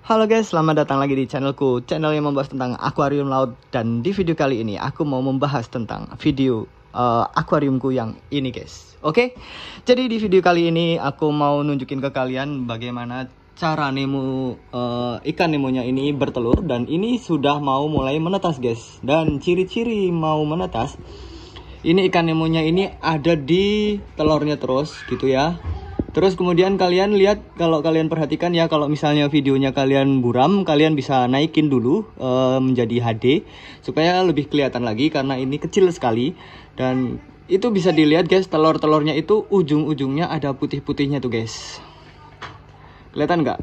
Halo guys, selamat datang lagi di channelku, channel yang membahas tentang akuarium laut. Dan di video kali ini aku mau membahas tentang video akuariumku yang ini guys. Oke, jadi di video kali ini aku mau nunjukin ke kalian bagaimana cara ikan nemonya ini bertelur. Dan ini sudah mau mulai menetas guys. Dan ciri-ciri mau menetas, ini ikan nemonya ini ada di telurnya terus gitu ya. Terus kemudian kalian lihat, kalau kalian perhatikan ya, kalau misalnya videonya kalian buram, kalian bisa naikin dulu menjadi HD supaya lebih kelihatan lagi, karena ini kecil sekali. Dan itu bisa dilihat guys, telur-telurnya itu ujung-ujungnya ada putih-putihnya tuh guys. Kelihatan nggak?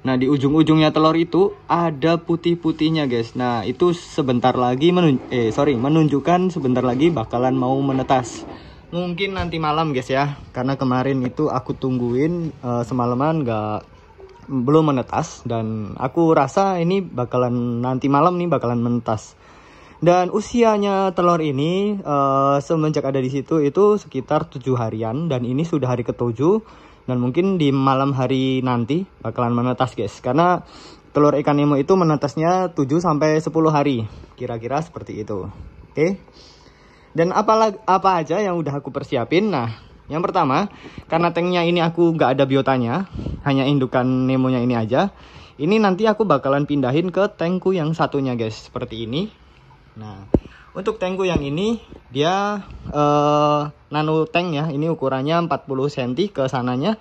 Nah, di ujung-ujungnya telur itu ada putih-putihnya guys. Nah, itu sebentar lagi menunjukkan sebentar lagi bakalan mau menetas. Mungkin nanti malam guys ya, karena kemarin itu aku tungguin semalaman belum menetas, dan aku rasa ini bakalan nanti malam nih bakalan menetas. Dan usianya telur ini semenjak ada di situ itu sekitar 7 harian, dan ini sudah hari ke-7, dan mungkin di malam hari nanti bakalan menetas guys, karena telur ikan nemo itu menetasnya 7 sampai 10 hari kira-kira seperti itu. Oke. Dan apa aja yang udah aku persiapin? Nah, yang pertama, karena tanknya ini aku nggak ada biotanya, hanya indukan nemonya ini aja. Ini nanti aku bakalan pindahin ke tankku yang satunya guys, seperti ini. Nah, untuk tankku yang ini dia nano tank ya. Ini ukurannya 40 cm ke sananya,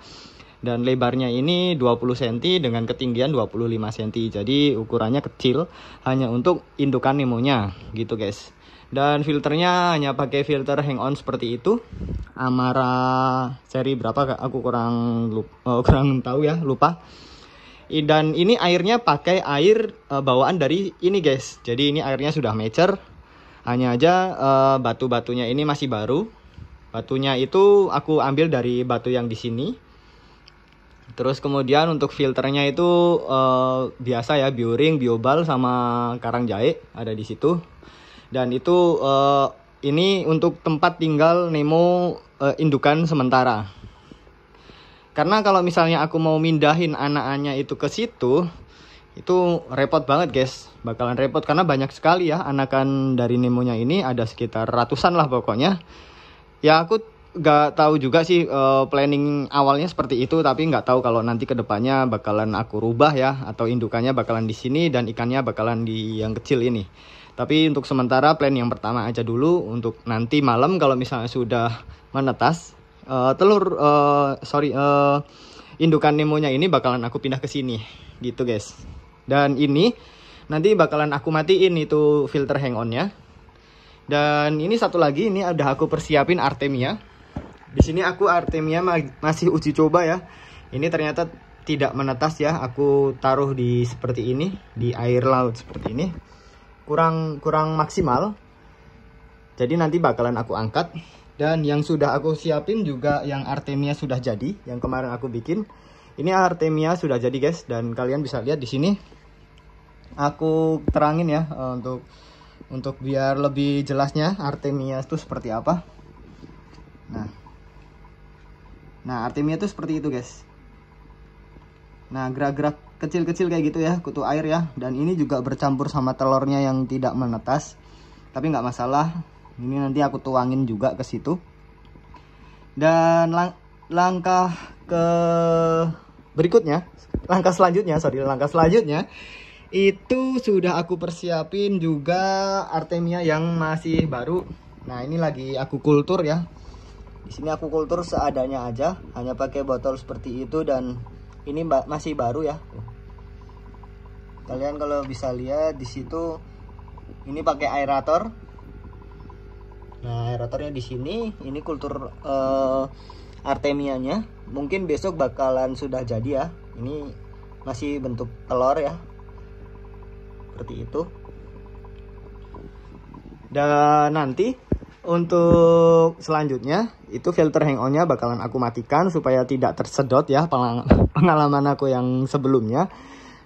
dan lebarnya ini 20 cm dengan ketinggian 25 cm. Jadi ukurannya kecil, hanya untuk indukan nemonya gitu guys. Dan filternya hanya pakai filter hang on seperti itu, Amara seri berapa aku kurang tahu ya, lupa. Dan ini airnya pakai air bawaan dari ini guys. Jadi ini airnya sudah mature, hanya aja batu-batunya ini masih baru. Batunya itu aku ambil dari batu yang di sini. Terus kemudian untuk filternya itu biasa ya, bioring, biobal sama karang jahe ada di situ. Dan itu ini untuk tempat tinggal nemo indukan sementara. Karena kalau misalnya aku mau mindahin anak-anaknya itu ke situ, itu repot banget guys. Bakalan repot karena banyak sekali ya anakan dari nemonya ini, ada sekitar ratusan lah pokoknya. Ya aku nggak tahu juga sih planning awalnya seperti itu, tapi nggak tahu kalau nanti kedepannya bakalan aku rubah ya, atau indukannya bakalan di sini dan ikannya bakalan di yang kecil ini. Tapi untuk sementara plan yang pertama aja dulu. Untuk nanti malam kalau misalnya sudah menetas indukan nemonya ini bakalan aku pindah ke sini gitu guys. Dan ini nanti bakalan aku matiin itu filter hang onnya. Dan ini satu lagi, ini udah aku persiapin Artemia. Di sini aku Artemia masih uji coba ya. Ini ternyata tidak menetas ya. Aku taruh di seperti ini, di air laut seperti ini. Kurang maksimal. Jadi nanti bakalan aku angkat. Dan yang sudah aku siapin juga yang Artemia sudah jadi, yang kemarin aku bikin. Ini Artemia sudah jadi guys, dan kalian bisa lihat di sini. Aku terangin ya untuk biar lebih jelasnya Artemia itu seperti apa. Nah, Artemia itu seperti itu guys. Nah, gerak-gerak kecil-kecil kayak gitu ya, kutu air ya. Dan ini juga bercampur sama telurnya yang tidak menetas, tapi nggak masalah. Ini nanti aku tuangin juga ke situ. Dan langkah selanjutnya itu sudah aku persiapin juga Artemia yang masih baru. Nah, ini lagi aku kultur ya. Di sini aku kultur seadanya aja, hanya pakai botol seperti itu, dan ini masih baru ya. Kalian kalau bisa lihat di situ, ini pakai aerator. Nah, aeratornya di sini. Ini kultur Artemianya. Mungkin besok bakalan sudah jadi ya. Ini masih bentuk telur ya, seperti itu. Dan nanti untuk selanjutnya itu filter hang onnya bakalan aku matikan supaya tidak tersedot ya, pengalaman aku yang sebelumnya.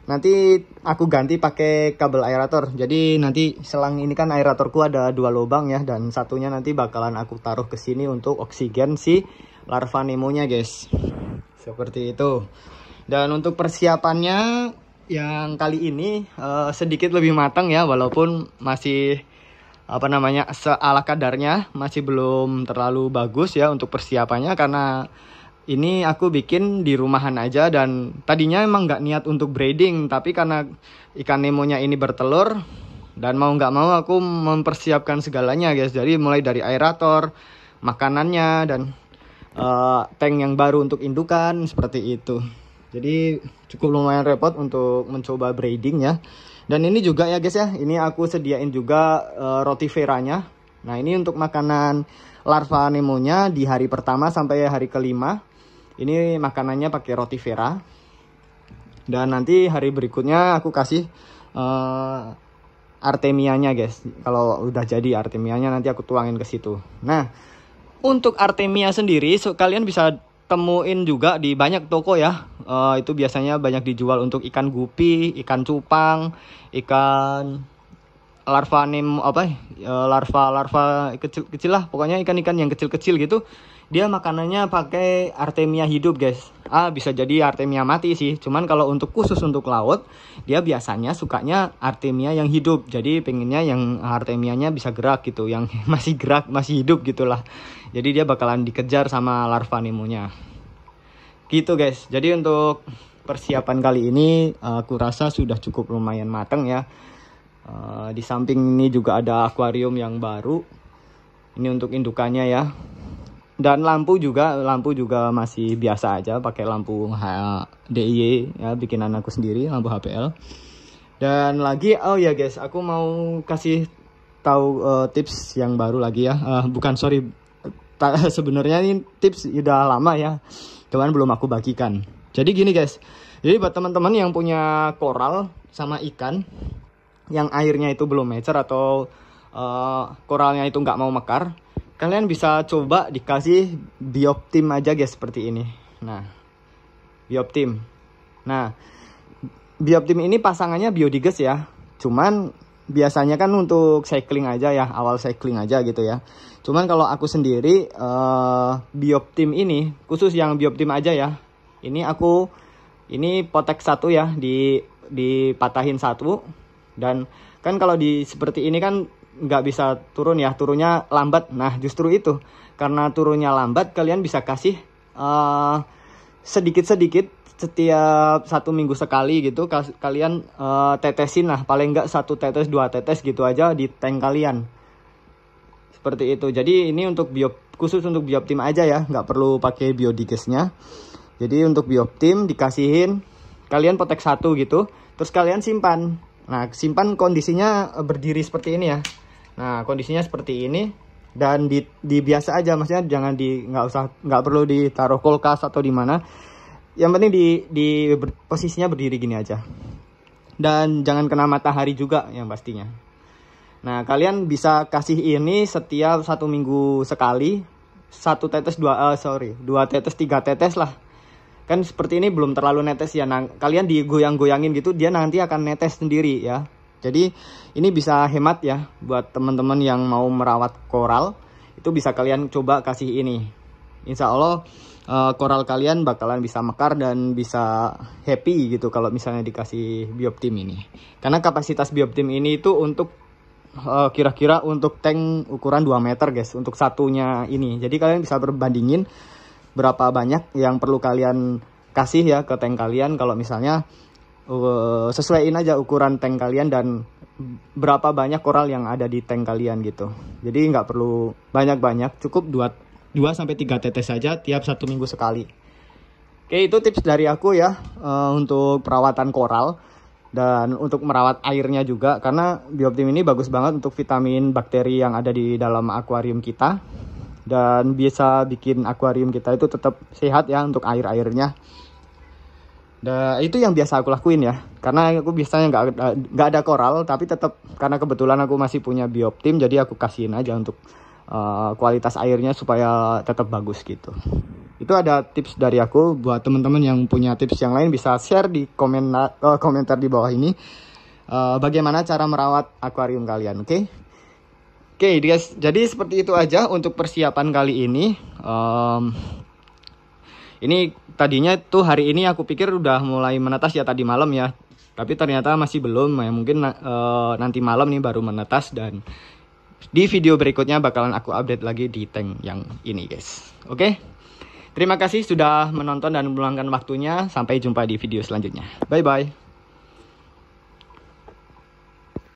Nanti aku ganti pakai kabel aerator. Jadi nanti selang ini kan aeratorku ada 2 lubang ya, dan satunya nanti bakalan aku taruh ke sini untuk oksigen si larva nemonya guys. Seperti itu. Dan untuk persiapannya yang kali ini sedikit lebih matang ya, walaupun masih seala kadarnya, masih belum terlalu bagus ya untuk persiapannya, karena ini aku bikin di rumahan aja. Dan tadinya emang nggak niat untuk breeding, tapi karena ikan Nemonya ini bertelur, dan mau nggak mau aku mempersiapkan segalanya guys. Jadi mulai dari aerator, makanannya, dan tank yang baru untuk indukan, seperti itu. Jadi cukup lumayan repot untuk mencoba breeding ya. Dan ini juga ya guys ya, ini aku sediain juga rotiferanya. Nah ini untuk makanan larva Nemonya di hari pertama sampai hari kelima. Ini makanannya pakai rotivera. Dan nanti hari berikutnya aku kasih artemianya guys. Kalau udah jadi artemianya nanti aku tuangin ke situ. Nah untuk artemia sendiri kalian bisa temuin juga di banyak toko ya. Itu biasanya banyak dijual untuk ikan gupi, ikan cupang, ikan larva larva kecil lah, pokoknya ikan-ikan yang kecil-kecil gitu. Dia makanannya pakai artemia hidup guys. Bisa jadi artemia mati sih, cuman kalau untuk khusus untuk laut dia biasanya sukanya artemia yang hidup. Jadi pengennya yang artemianya bisa gerak gitu, yang masih gerak, masih hidup gitulah. Jadi dia bakalan dikejar sama larva Nemonya gitu guys. Jadi untuk persiapan kali ini aku rasa sudah cukup lumayan matang ya. Di samping ini juga ada akuarium yang baru. Ini untuk indukannya ya. Dan lampu juga masih biasa aja, pakai lampu DIY ya, bikinan aku sendiri, lampu HPL. Dan lagi ya guys, aku mau kasih tahu tips yang baru lagi ya. Sebenarnya ini tips udah lama ya, cuman belum aku bagikan. Jadi gini guys, jadi buat teman-teman yang punya koral sama ikan yang airnya itu belum mature atau koralnya itu nggak mau mekar, kalian bisa coba dikasih Bioptim aja guys, seperti ini. Nah Bioptim, Bioptim ini pasangannya Biodiges ya, cuman biasanya kan untuk cycling aja ya, awal cycling aja gitu ya. Cuman kalau aku sendiri Bioptim ini khusus yang Bioptim aja ya. Ini potek satu ya, dipatahin satu. Dan kan kalau seperti ini kan nggak bisa turun ya, turunnya lambat. Nah justru itu, karena turunnya lambat, kalian bisa kasih sedikit-sedikit setiap 1 minggu sekali gitu. Kalian tetesin lah, paling nggak 1 tetes 2 tetes gitu aja di tank kalian, seperti itu. Jadi ini untuk khusus untuk Bioptim aja ya, nggak perlu pakai Biodigesnya. Jadi untuk Bioptim dikasihin, kalian potek 1 gitu, terus kalian simpan. Nah simpan kondisinya berdiri seperti ini ya. Nah kondisinya seperti ini, dan di biasa aja, maksudnya jangan nggak perlu ditaruh kulkas atau di mana. Yang penting posisinya berdiri gini aja, dan jangan kena matahari juga yang pastinya. Nah kalian bisa kasih ini setiap 1 minggu sekali, 1 tetes 2 tetes 3 tetes lah. Kan seperti ini belum terlalu netes ya. Nah kalian digoyang-goyangin gitu, dia nanti akan netes sendiri ya. Jadi ini bisa hemat ya buat teman-teman yang mau merawat koral. Itu bisa kalian coba kasih ini. Insya Allah koral kalian bakalan bisa mekar dan bisa happy gitu kalau misalnya dikasih Bioptim ini. Karena kapasitas Bioptim ini itu untuk kira-kira untuk tank ukuran 2 meter guys, untuk satunya ini. Jadi kalian bisa berbandingin berapa banyak yang perlu kalian kasih ya ke tank kalian. Kalau misalnya sesuaiin aja ukuran tank kalian dan berapa banyak koral yang ada di tank kalian gitu. Jadi nggak perlu banyak-banyak, cukup 2-3 tetes saja tiap 1 minggu sekali. Oke, itu tips dari aku ya untuk perawatan koral. Dan untuk merawat airnya juga, karena Bioptim ini bagus banget untuk vitamin bakteri yang ada di dalam akuarium kita, dan bisa bikin akuarium kita itu tetap sehat ya untuk airnya. Dan itu yang biasa aku lakuin ya, karena aku biasanya nggak ada koral, tapi tetap karena kebetulan aku masih punya Bioptim, jadi aku kasihin aja untuk kualitas airnya supaya tetap bagus gitu. Itu ada tips dari aku. Buat teman-teman yang punya tips yang lain bisa share di komentar di bawah ini, bagaimana cara merawat akuarium kalian. Oke guys, jadi seperti itu aja untuk persiapan kali ini. Ini tadinya tuh hari ini aku pikir udah mulai menetas ya tadi malam ya. Tapi ternyata masih belum ya, mungkin nanti malam nih baru menetas, dan di video berikutnya bakalan aku update lagi di tank yang ini guys. Oke. Terima kasih sudah menonton dan meluangkan waktunya. Sampai jumpa di video selanjutnya. Bye bye.